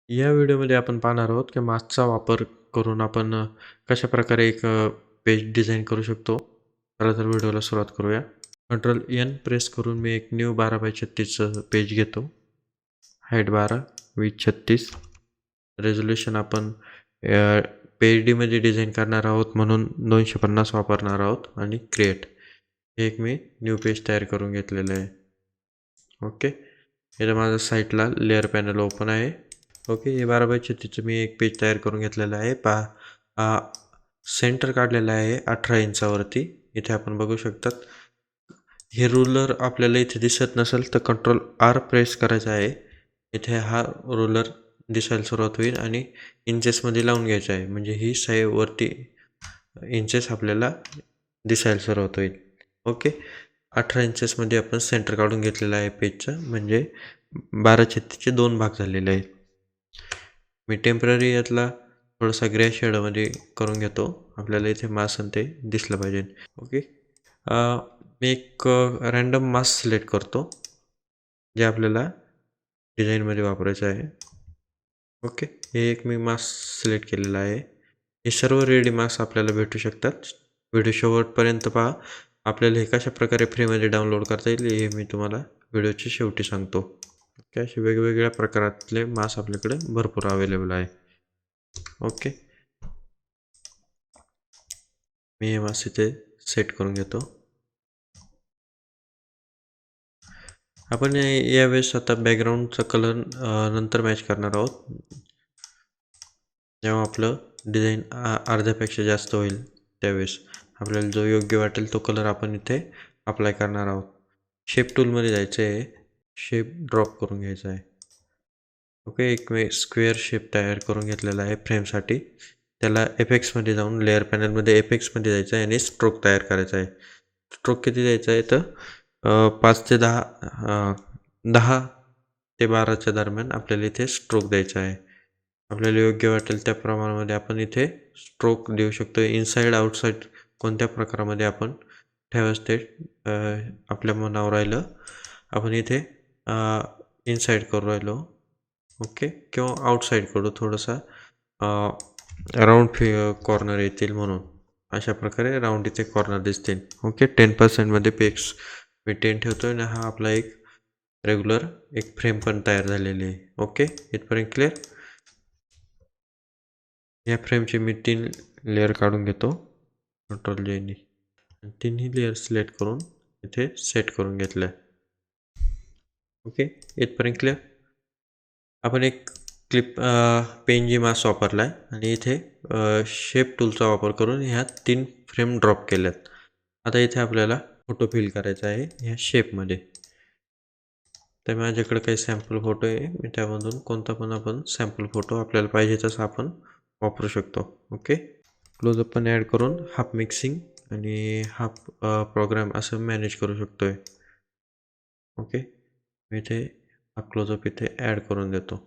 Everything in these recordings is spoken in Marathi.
या व्हिडिओमध्ये आपण पाहणार आहोत की मास्कचा वापर करून आपण कशाप्रकारे एक पेज डिझाइन करू शकतो. चला तर व्हिडिओला सुरुवात करूया. कंट्रोल एन प्रेस करून मी एक न्यू 12x36 पेज घेतो. हाईट 12, विड्थ 36, रेझोल्यूशन आपण पेज डीमध्ये डिझाईन करणार आहोत म्हणून 250 वापरणार आहोत आणि क्रिएट हे एक मी न्यू पेज तयार करून घेतलेलं आहे. ओके, इथं माझ्या साईटला लेअर पॅनल ओपन आहे. ओके, हे 12x36 मी एक पेज तयार करून घेतलेलं आहे. पहा, सेंटर काढलेलं आहे 18 इंचावरती. इथे आपण बघू शकतात. हे रुलर आपल्याला इथे दिसत नसेल तर कंट्रोल आर प्रेस करायचा आहे. इथे हा रुलर दिसायला सुरुवात होईल आणि इंचेसमध्ये लावून घ्यायचा आहे. म्हणजे ही वरती इंचेस आपल्याला दिसायला सुरुवात होईल. ओके, 18 इंचेसमध्ये आपण सेंटर काढून घेतलेलं आहे पेजचं. म्हणजे 12x36चे 2 भाग झालेले आहेत. मी टेम्पररी यातला थोडासा ग्रे शेडमध्ये करून घेतो. आपल्याला इथे मास्क आणि ते दिसलं पाहिजे. ओके, मी एक रँडम मास्क सिलेक्ट करतो जे आपल्याला डिझाईनमध्ये वापरायचं आहे. ओके, हे एक मी मास्क सिलेक्ट केलेलं आहे. हे सर्व रेडी मास्क आपल्याला भेटू शकतात. व्हिडिओ शेवटपर्यंत पहा. आपल्याला हे कशा प्रकारे फ्रीमध्ये डाउनलोड करता येईल हे मी तुम्हाला व्हिडिओच्या शेवटी सांगतो. ओके, असे वेगवेगळ्या प्रकारातले मास्क आपल्याकडे भरपूर अवेलेबल आहे. ओके, मी हे मास्क इथे सेट करून घेतो. आपण यावेळेस आता बॅकग्राऊंडचा कलर नंतर मॅच करणार आहोत. जेव्हा आपलं डिझाईन अर्ध्यापेक्षा जास्त होईल त्यावेळेस आपल्याला जो योग्य वाटेल तो कलर आपण इथे अप्लाय करणार आहोत. शेप टूलमध्ये जायचं आहे. शेप ड्रॉप करून घ्यायचा आहे. ओके, एक मी स्क्वेअर शेप तयार करून घेतलेला आहे फ्रेमसाठी. त्याला एफेक्ट्समध्ये जाऊन लेअर पॅनलमध्ये एफेक्ट्समध्ये जायचं आहे आणि स्ट्रोक तयार करायचा आहे. स्ट्रोक किती द्यायचा आहे तर 5 ते 10 10 ते 12च्या दरम्यान आपल्याला इथे स्ट्रोक द्यायचा आहे. आपल्याला योग्य वाटेल त्या प्रमाणामध्ये आपण इथे स्ट्रोक देऊ शकतो. इनसाईड आउटसाईड कोणत्या प्रकारामध्ये आपण ठेवायचं ते आपल्या मनावर राहिलं. आपण इथे इनसाईड करू राहिलो. ओके, किंवा आउटसाईड करू थोडंसा राऊंड कॉर्नर येतील म्हणून अशा प्रकारे राऊंड इथे कॉर्नर दिसतील. ओके, 10%मध्ये पेक्स मी 10 ठेवतो आणि हा आपला एक रेग्युलर एक फ्रेम पण तयार झालेली आहे. ओके, इथपर्यंत क्लिअर. या फ्रेमचे मी 3 लेअर काढून घेतो कंट्रोल जेनी. तिन्ही लेअर सिलेक्ट करून इथे सेट करून घेतलं आहे. ओके, इथपर्यंत क्लिअर. आपण एक क्लिप पेनजी मास्क वापरला आहे आणि इथे शेप टूलचा वापर करून ह्या 3 फ्रेम ड्रॉप केल्यात. आता इथे आपल्याला फोटो फिल करायचा आहे ह्या शेपमध्ये. तर माझ्याकडे काही सॅम्पल फोटो आहे. मी त्यामधून कोणता पण आपण सॅम्पल फोटो आपल्याला पाहिजे तसा आपण वापरू शकतो. ओके, क्लोजअप पण ॲड करून हाफ मिक्सिंग आणि हाफ प्रोग्राम असं मॅनेज करू शकतो आहे. ओके, मी इथे हा क्लोजअप इथे ॲड करून देतो.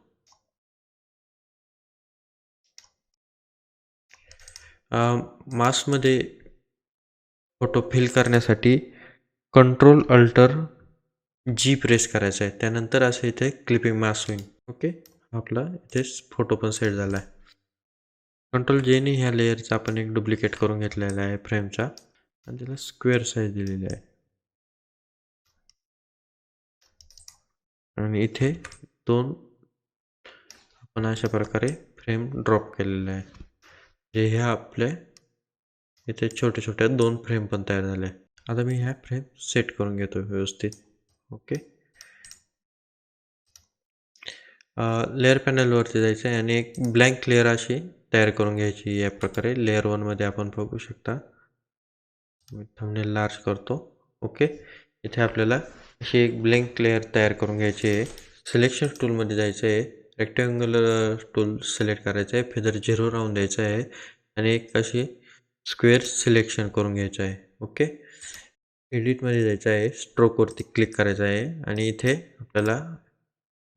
मास्कमध्ये फोटो फिल करण्यासाठी कंट्रोल अल्टर जी प्रेस करायचं आहे. त्यानंतर असं इथे क्लिपिंग मास्क होईल. ओके, आपला इथे फोटो पण सेट झाला आहे. कंट्रोल जेने ह्या लेअरचा आपण एक डुप्लिकेट करून घेतलेला आहे फ्रेमचा आणि त्याला स्क्वेअर साईज दिलेली आहे. आणि इथे 2 आपण अशा प्रकारे फ्रेम ड्रॉप केलेले आहे. जे ह्या आपल्या इथे छोट्या छोट्या 2 फ्रेम पण तयार झाले. आता मी ह्या फ्रेम सेट करून घेतो व्यवस्थित. ओके, लेअर पॅनलवरती जायचं आहे आणि एक ब्लँक लेअर अशी तयार करून घ्यायची. या प्रकारे लेअर 1मध्ये आपण बघू शकता. मी थंबनेल लार्ज करतो. ओके, इथे आपल्याला अशी एक ब्लँक लेअर तयार करून घ्यायची आहे. सिलेक्शन टूलमध्ये जायचं आहे. रेक्टँग्युलर टूल सिलेक्ट करायचं आहे. फेदर 0 राहून द्यायचं आहे आणि एक अशी स्क्वेअर सिलेक्शन करून घ्यायचं आहे. ओके, एडिटमध्ये जायचं आहे. स्ट्रोकवरती क्लिक करायचं आहे आणि इथे आपल्याला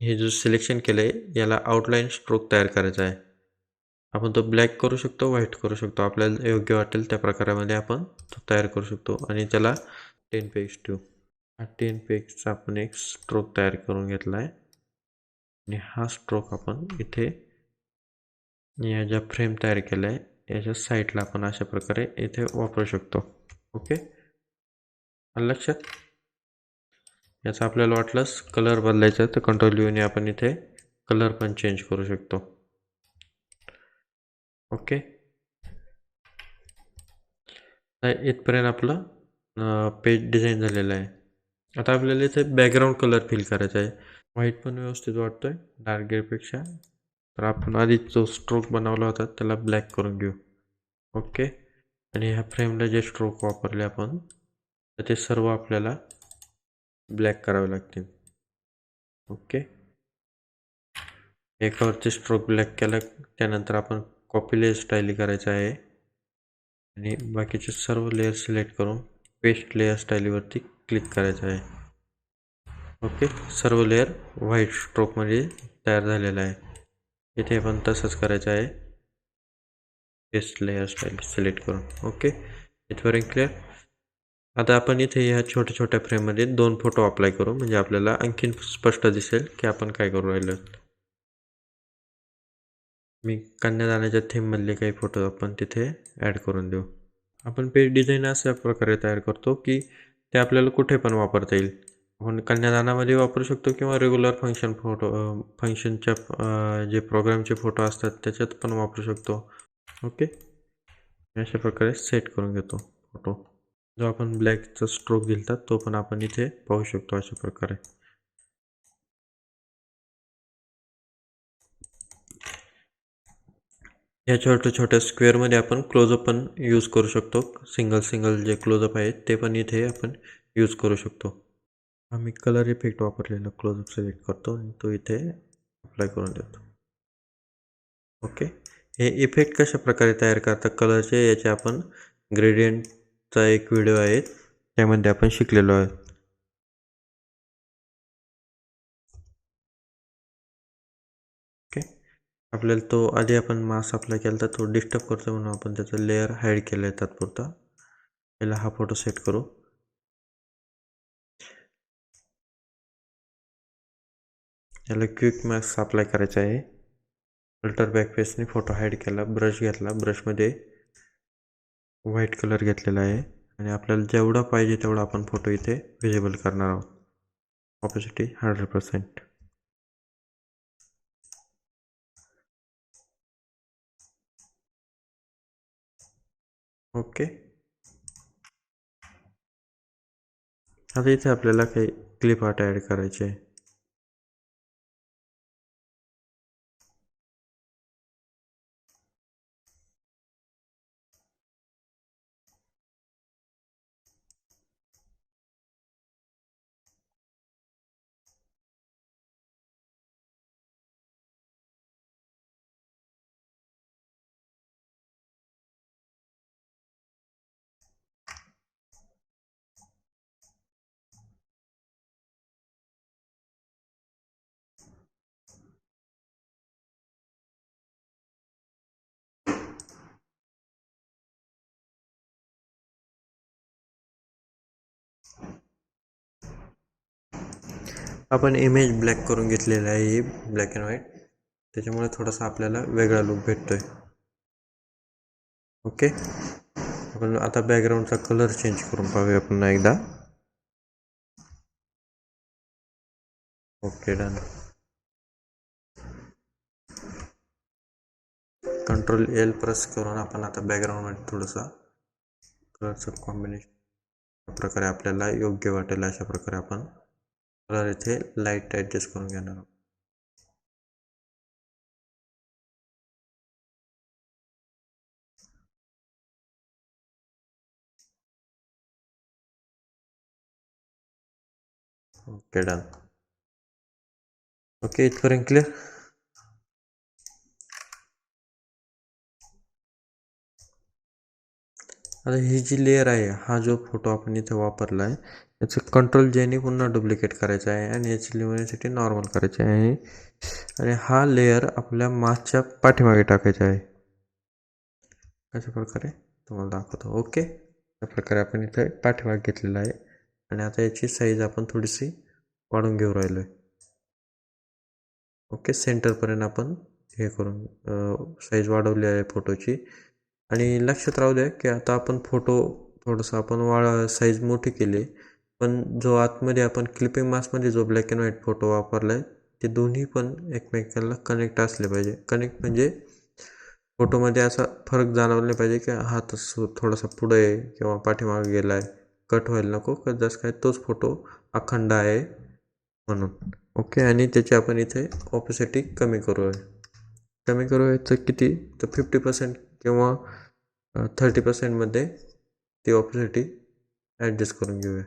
हे जो सिलेक्शन केलं आहे याला आउटलाईन स्ट्रोक तयार करायचा आहे. आपण तो ब्लॅक करू शकतो, व्हाईट करू शकतो. आपल्याला योग्य वाटेल त्या प्रकारामध्ये आपण तो तयार करू शकतो आणि त्याला 10 पेक्स ठेवू. हा 10 पेक्सचा आपण एक स्ट्रोक तयार करून घेतला आहे. आणि हा स्ट्रोक आपण इथे या ज्या फ्रेम तयार केल्या आहे याच्या साईडला आपण अशा प्रकारे इथे वापरू शकतो. ओके, लक्षात. याचा आपल्याला वाटलंच कलर बदलायचा तर कंट्रोल U ने आपण इथे कलर पण चेंज करू शकतो. ओके, इथपर्यंत आपलं पेज डिझाईन झालेलं आहे. आता आपल्याला इथे बॅकग्राऊंड कलर फिल करायचा आहे. व्हाईट पण व्यवस्थित वाटतोय डार्क ग्रेपेक्षा, तर आपण आधी जो स्ट्रोक बनवला होता त्याला ब्लॅक करून घेऊ. ओके, आणि ह्या फ्रेमला जे स्ट्रोक वापरले आपण तर ते सर्व आपल्याला ब्लॅक करावे लागतील. ओके, एकावरती स्ट्रोक ब्लॅक केला त्यानंतर आपण कॉपी लेयर स्टाईल करायचं आहे आणि बाकीचे सर्व लेयर सिलेक्ट करून पेस्ट लेयर स्टाईलवरती क्लिक करायचं आहे. ओके, सर्व लेयर व्हाईट स्ट्रोकमध्ये तयार झालेला आहे. इथे पण तसंच करायचं आहे, पेस्ट लेयर स्टाईल सिलेक्ट करून. ओके, इथपर्यंत क्लिअर. आता आपण इथे ह्या छोट्या छोट्या फ्रेममध्ये 2 फोटो अप्लाय करू म्हणजे आपल्याला आणखीन स्पष्ट दिसेल की आपण काय करू राहिलो. मी कन्यादानाच्या थीममधले काही फोटो आपण तिथे ॲड करून देऊ. आपण पेज डिझाईन अशा प्रकारे तयार करतो की ते आपल्याला कुठे पण वापरता येईल. आपण कन्यादानामध्ये वापरू शकतो किंवा रेग्युलर फंक्शनच्या जे प्रोग्रामचे फोटो असतात त्याच्यात पण वापरू शकतो. ओके, अशा प्रकारे सेट करून घेतो फोटो. जो आपण ब्लॅकचा स्ट्रोक दिलता तो पण आपण इथे पाहू शकतो अशा प्रकारे. या छोट्या छोट्या स्क्वेअरमध्ये आपण क्लोजअप पण यूज करू शकतो. सिंगल जे क्लोजअप आहेत ते पण इथे आपण यूज करू शकतो. आम्ही कलर इफेक्ट वापरलेला क्लोजअप सिलेक्ट करतो आणि तो इथे अप्लाय करून देतो. ओके, हे इफेक्ट कशा प्रकारे तयार करतात कलरचे याचे आपण ग्रेडियंटचा एक व्हिडिओ आहे त्यामध्ये आपण शिकलेलो आहे. ओके, आपल्याला तो आधी आपण मास्क अप्लाय केला तर तो डिस्टर्ब करतो म्हणून आपण त्याचा लेअर हाईड केला आहे तात्पुरता. पहिला हा फोटो सेट करू. याला क्विक मास्क अप्लाय करायचा आहे. अल्टर बॅकफेसने फोटो हाईड केला, ब्रश घेतला, ब्रशमध्ये व्हाईट कलर घेतलेला आहे आणि आपल्याला जेवढा पाहिजे तेवढा आपण फोटो इथे विजिबल करणार आहोत. ऑपॅसिटी 100%. ओके, आता इथे आपल्याला काही क्लिप आर्ट ॲड करायचे आहे. आपण इमेज ब्लॅक करून घेतलेला आहे, ब्लॅक अँड व्हाईट, त्याच्यामुळे थोडासा आपल्याला वेगळा लुक भेटतोय. ओके, आपण आता बॅकग्राऊंडचा कलर चेंज करून पाहूया पुन्हा एकदा. Okay, done. Control L press करून आपण आता बॅकग्राऊंडमध्ये थोडंसं कलरचं कॉम्बिनेशन प्रकारे आपल्याला योग्य वाटेल अशा प्रकारे आपण कलर इथे लाईट ॲडजस्ट करून घेणार आहोत. Okay, done. ओके, इथपर्यंत क्लिअर. आता ही जी लेअर आहे, हा जो फोटो आपण इथे वापरला आहे याचं कंट्रोल Jने पुन्हा डुप्लिकेट करायचं आहे आणि याची लिमिटसाठी नॉर्मल करायचे आहे आणि हा लेअर आपल्या मास्कच्या पाठीमागे टाकायचा आहे. अशा प्रकारे तुम्हाला दाखवतो. ओके, अशा प्रकारे आपण इथे पाठीमागे घेतलेला आहे आणि आता याची साईज आपण थोडीशी वाढवून घेऊ राहिलो आहे. ओके, सेंटरपर्यंत आपण हे करून साईज वाढवली आहे फोटोची. आणि लक्षात राहू द्या की आता आपण फोटो थोडंसं आपण साईज मोठी केली, पण जो आतमध्ये आपण क्लिपिंग मास्कमध्ये जो ब्लॅक अँड व्हाईट फोटो वापरला आहे ते दोन्ही पण एकमेकांना कनेक्ट असले पाहिजे. कनेक्ट म्हणजे फोटोमध्ये असा फरक जाणवला नाही पाहिजे की हा तसं थोडासा पुढं आहे किंवा पाठीमागे गेला आहे, कट व्हायला नको का जसं काय तोच फोटो अखंड आहे म्हणून. ओके, आणि त्याची आपण इथे ऑपेसिटी कमी करूया तर किती, तर 50% किंवा 30%मध्ये ती ऑपेसिटी ॲडजस्ट करून घेऊया.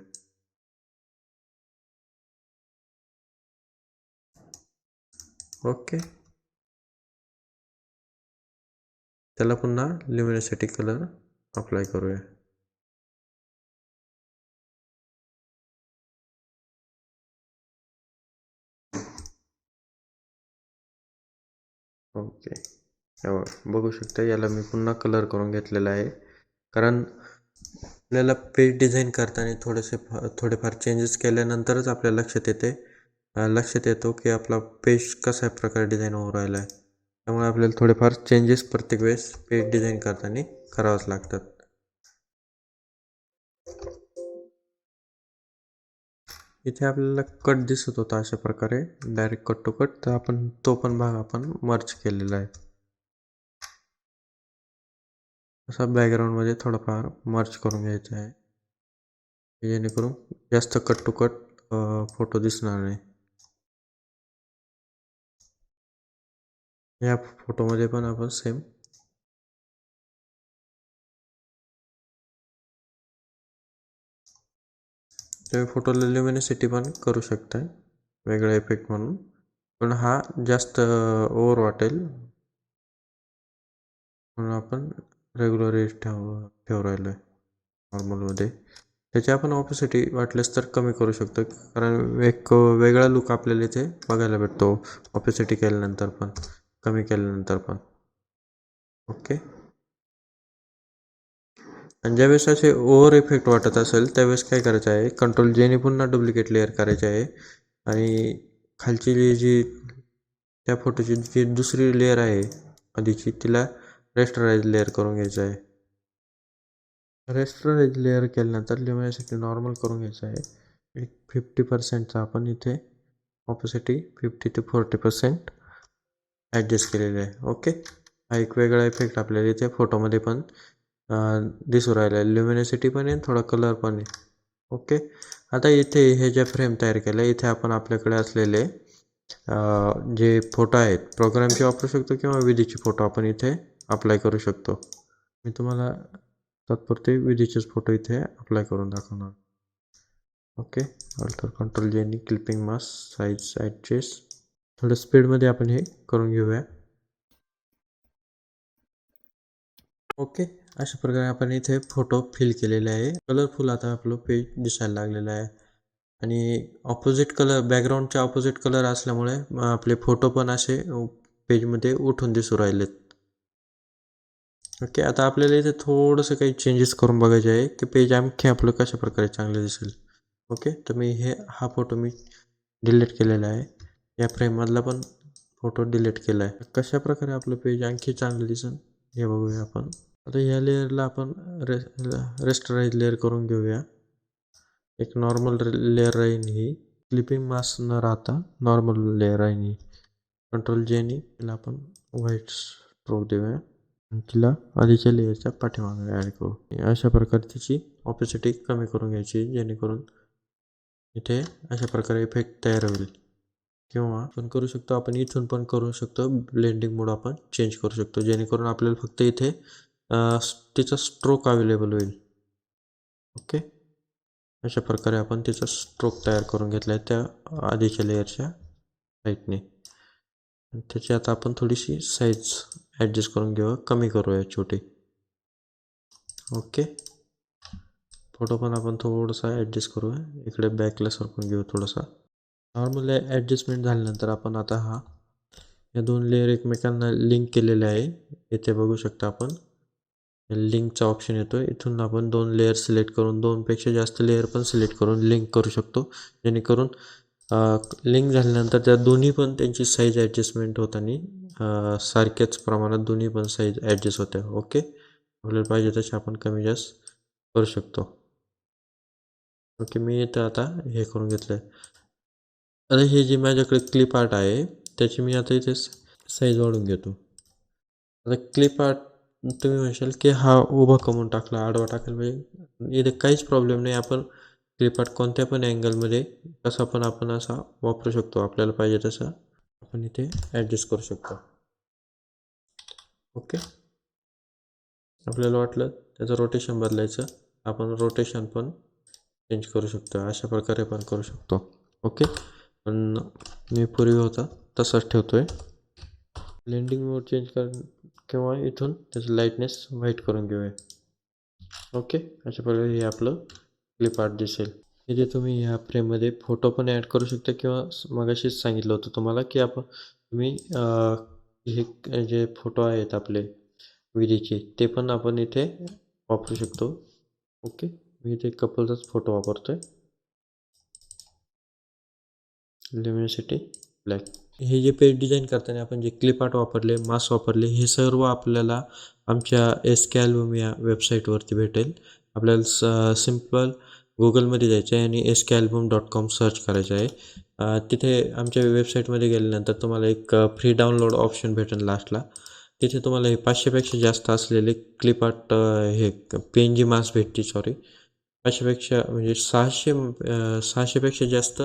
ओके, त्याला पुन्हा ल्युमिनोसिटी कलर अप्लाय करूया. ओके, बघू शकता याला मी पुन्हा कलर करून घेतलेला आहे, कारण आपल्याला पेज डिझाईन करताना थोडेफार चेंजेस केल्यानंतरच आपल्या लक्षात येतो की आपला पेज कशा प्रकारे डिझाईन होऊ राहिला आहे. त्यामुळे आपल्याला थोडेफार चेंजेस प्रत्येक वेळेस पेज डिझाईन करताना करावंच लागतात. इथे आपल्याला कट दिसत होता अशा प्रकारे, डायरेक्ट कट टू कट, तर आपण तो पण भाग आपण मर्ज केलेला आहे. असा बॅकग्राऊंडमध्ये थोडाफार मर्ज करून घ्यायचा आहे, जेणेकरून जास्त कट टू कट फोटो दिसणार नाही. या फोटोमध्ये पण आपण सेम तुम्ही फोटोला ल्युमिनोसिटी पण करू शकताय वेगळा इफेक्ट म्हणून, पण हा जास्त ओव्हर वाटेल म्हणून आपण रेग्युलर ठेवू राहिलो आहे नॉर्मलमध्ये. त्याची आपण ऑपोसिटी वाटल्यास तर कमी करू शकतो, कारण एक वेगळा लुक आपल्याला इथे बघायला भेटतो ऑपोसिटी केल्यानंतर पण, कमी केल्यानंतर पण. ओके, आणि ज्यावेळेस असे ओव्हर इफेक्ट वाटत असेल त्यावेळेस काय करायचं आहे, कंट्रोल जेने पुन्हा डुप्लिकेट लेअर करायचे आहे, आणि खालची जी त्या फोटोची जी दुसरी लेअर आहे आधीची, तिला रेस्टराइज लेअर करून घ्यायचं आहे. रेस्टराइज लेअर केल्यानंतर ल्युमिनोसिटी नॉर्मल करून घ्यायचं आहे. एक 50%चा आपण इथे ऑपोसिटी 50 ते 40% ॲडजस्ट केलेले आहे. ओके, हा एक वेगळा इफेक्ट आपल्याला इथे फोटोमध्ये पण दिसू राहिला आहे, ल्युमिनोसिटी पण आहे, थोडा कलर पण आहे. ओके, आता इथे हे जे फ्रेम तयार केलं आहे, इथे आपण आपल्याकडे असलेले जे फोटो आहेत प्रोग्रामचे वापरू शकतो किंवा विधीचे फोटो आपण इथे अप्लाय करू शकतो. मी तुम्हाला तात्पुरते विधीचेच फोटो इथे अप्लाय करून दाखवणार. Okay, alter control jenny clipping mask size adjust, थोडं स्पीडमध्ये आपण हे करून घेऊया. ओके, अशा प्रकारे आपण इथे फोटो फिल केलेले आहे. कलरफुल आता आपलं पेज दिसायला लागलेलं आहे, आणि ऑपोजिट कलर, बॅकग्राऊंडच्या ऑपोजिट कलर असल्यामुळे आपले फोटो पण असे पेजमध्ये उठून दिसू राहिलेत. ओके, आता आपल्याला इथे थोडंसं काही चेंजेस करून बघायचे आहे की पेज आणखी आपलं कशा प्रकारे चांगलं दिसेल. ओके, तर मी हा फोटो मी डिलीट केलेला आहे, या फ्रेममधला पण फोटो डिलीट केला आहे. कशा प्रकारे आपलं पेज आणखी चांगलं दिसेल हे बघूया आपण. आता या लेअरला आपण रेस्टराइज लेअर करून घेऊया. एक नॉर्मल लेअर राहील ही, क्लिपिंग मास्क न राहता नॉर्मल लेअर राहील ही. कंट्रोल जेनी तिला आपण व्हाईट स्ट्रोक देऊया, आणि तिला आधीच्या लेअरच्या पाठीमागे ॲड करू. अशा प्रकारे तिची ऑपेसिटी कमी करून घ्यायची, जेणेकरून इथे अशा प्रकारे इफेक्ट तयार होईल. किंवा आपण करू शकतो, आपण इथून पण करू शकतो, ब्लेंडिंग मोड आपण चेंज करू शकतो, जेणेकरून आपल्याला फक्त इथे तिचा स्ट्रोक अवेलेबल होईल. ओके, अशा प्रकारे आपण तिचा स्ट्रोक तयार करून घेतला आहे त्या आधीच्या लेअरच्या साईडने. त्याची आता आपण थोडीशी साईज ॲडजस्ट करून घेऊ, कमी करूया छोटी. ओके, फोटो पण आपण थोडासा ॲडजस्ट करूया, इकडे बॅकला सरकून घेऊ थोडासा. नॉर्मल ॲडजस्टमेंट झाल्यानंतर आपण आता या दोन लेअर एकमेकांना लिंक केलेले आहे. इथे बघू शकता आपण लिंकचा ऑप्शन येतो, इथून आपण 2 लेअर सिलेक्ट करून 2पेक्षा जास्त लेअर पण सिलेक्ट करून लिंक करू शकतो, जेणेकरून लिंक झाल्यानंतर त्या दोन्ही पण त्यांची साईज ॲडजस्टमेंट होताना सारख्याच प्रमाणात दोन्ही पण साईज ॲडजस्ट होत्या. ओके. आपल्याला पाहिजे तसे आपण कमी जास्त करू शकतो. ओके. मी इथं आता हे करून घेतलं आहे. आता हे जे माझ्याकडे क्लिप आर्ट आहे त्याची मी आता इथे साईज वाढवून घेतो. आता क्लिप आर्ट तुम्ही म्हणशाल की हा उभा कमवून टाकला, आडवा टाकायला म्हणजे इथे काहीच प्रॉब्लेम नाही. आपण क्लिप आर्ट कोणत्या पण अँगलमध्ये कसा पण आपण असा वापरू शकतो. आपल्याला पाहिजे तसा आपण इथे ॲडजस्ट करू शकतो. ओके. आपल्याला वाटलं त्याचं रोटेशन बदलायचं, आपण रोटेशन पण चेंज करू शकतो. अशा प्रकारे पण करू शकतो. ओके. पण मी पूर्वी होता तसाच ठेवतो आहे. ब्लेंडिंग मोड चेंज कर किंवा इथून त्याचं लाईटनेस व्हाईट करून घेऊया. ओके. अशा प्रकारे हे आपलं क्लिप आर्ट दिसेल. इथे तुम्ही ह्या फ्रेममध्ये फोटो पण ॲड करू शकता किंवा मगाशीच सांगितलं होतं तुम्हाला की तुम्ही हे जे फोटो आहेत आपले विधीचे ते पण आपण इथे वापरू शकतो. ओके. मी इथे कपलचाच फोटो वापरतोय. ल्युमिनोसिटी ब्लॅक. हे जे पेज डिझाईन करताना आपण जे क्लिप आर्ट वापरले, मास्क वापरले, हे सर्व आपल्याला आमच्या एस-के अल्बम या वेबसाईटवरती भेटेल. आपल्याला सिंपल गुगलमध्ये जायचं आहे आणि SKAlbum.com सर्च करायचं आहे. तिथे आमच्या वेबसाईटमध्ये गेल्यानंतर तुम्हाला एक फ्री डाउनलोड ऑप्शन भेटेल लास्टला. तिथे तुम्हाला हे 500पेक्षा जास्त असलेले क्लिप आर्ट हे PNG मास्क भेटते. सॉरी, 500पेक्षा म्हणजे 600पेक्षा जास्त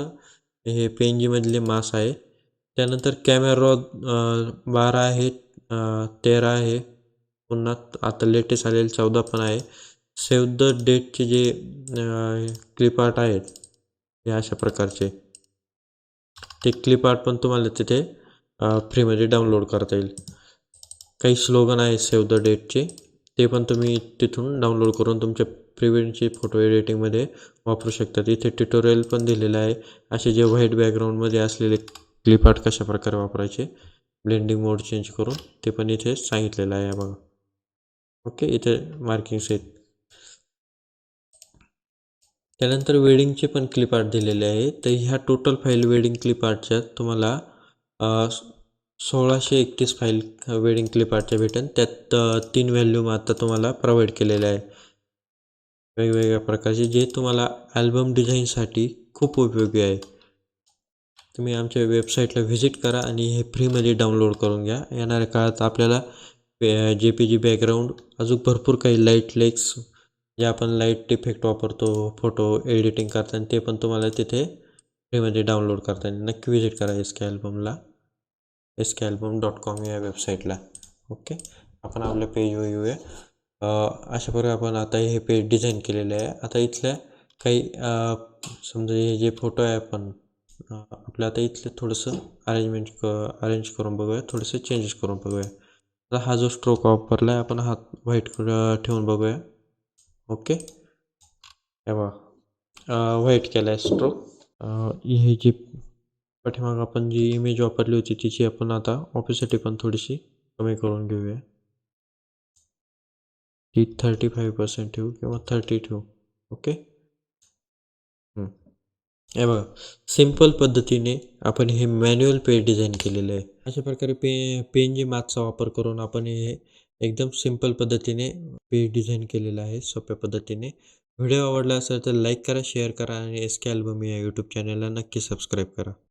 हे PNGमधले मास आहे. त्यानंतर कॅमेरा रॉ 12 आहे, 13 आहे. पुन्हा आता लेटेस्ट आलेले 14 पण आहे. सेव्ह द डेटचे जे क्लिप आर्ट आहेत हे अशा प्रकारचे ते क्लिप आर्ट पण तुम्हाला तिथे फ्रीमध्ये डाउनलोड करता येईल. काही स्लोगन आहे सेव्ह द डेटचे, ते पण तुम्ही तिथून डाउनलोड करून तुमच्या प्रिवेंटचे फोटो एडिटिंगमध्ये वापरू शकतात. इथे ट्युटोरियल पण दिलेलं आहे. असे जे व्हाईट बॅकग्राऊंडमध्ये असलेले क्लिप आर्ट कशा प्रकारे वापरायचे, ब्लेंडिंग मोड चेंज करून, ते पण इथे सांगितलेलं आहे बघा. ओके. इथे मार्किंग्स आहेत. त्यानंतर वेडिंगचे पण क्लिप आर्ट दिलेले आहे. तर ह्या टोटल फाईल वेडिंग क्लिप आर्टच्या तुम्हाला 1631 फाईल वेडिंग क्लिप आर्टच्या भेटेल. त्यात 3 व्हॅल्यूम आता तुम्हाला प्रोव्हाइड केलेले आहे वेगवेगळ्या प्रकारचे, जे तुम्हाला अल्बम डिझाईनसाठी खूप उपयोगी आहे. तुम्ही आमच्या वेबसाईटला व्हिजिट करा आणि हे फ्रीमध्ये डाउनलोड करून घ्या. येणाऱ्या काळात आपल्याला JPG बॅकग्राऊंड, अजून भरपूर काही लाईट लेक्स जे आपण लाईट इफेक्ट वापरतो फोटो एडिटिंग करताना, ते पण तुम्हाला तिथे फ्रीमध्ये डाउनलोड करता येईल. नक्की व्हिजिट करा SKAlbum.com या वेबसाईटला. ओके. आपण आपल्या पेजवर येऊया. अशा प्रकारे आपण आता हे पेज डिझाईन केलेलं आहे. आता इथल्या काही समजा हे जे फोटो आहे आपण आपलं आता इथले थोडंसं अरेंज करून बघूया, थोडंसं चेंजेस करून बघूया. आता हा जो स्ट्रोक वापरला आहे आपण हा व्हाईट ठेवून बघूया. ओके. हे बघा व्हाईट केला आहे स्ट्रोक. हे जे पाठीमागं आपण जी इमेज वापरली होती तिची आपण आता ऑफिससाठी पण थोडीशी कमी करून घेऊया. ती 35% ठेवू किंवा 30 ठेवू. ओके. हे बघा सिंपल पद्धतीने आपण हे मॅन्युअल पेज डिझाईन केलेलं आहे. अशा प्रकारे PNG मास्कचा वापर करून आपण हे एकदम सिंपल पद्धतीने पेज डिझाईन केलेलं आहे सोप्या पद्धतीने. व्हिडिओ आवडला असेल तर लाईक करा, शेअर करा आणि SK अल्बम या यूट्यूब चॅनलला नक्की सबस्क्राईब करा.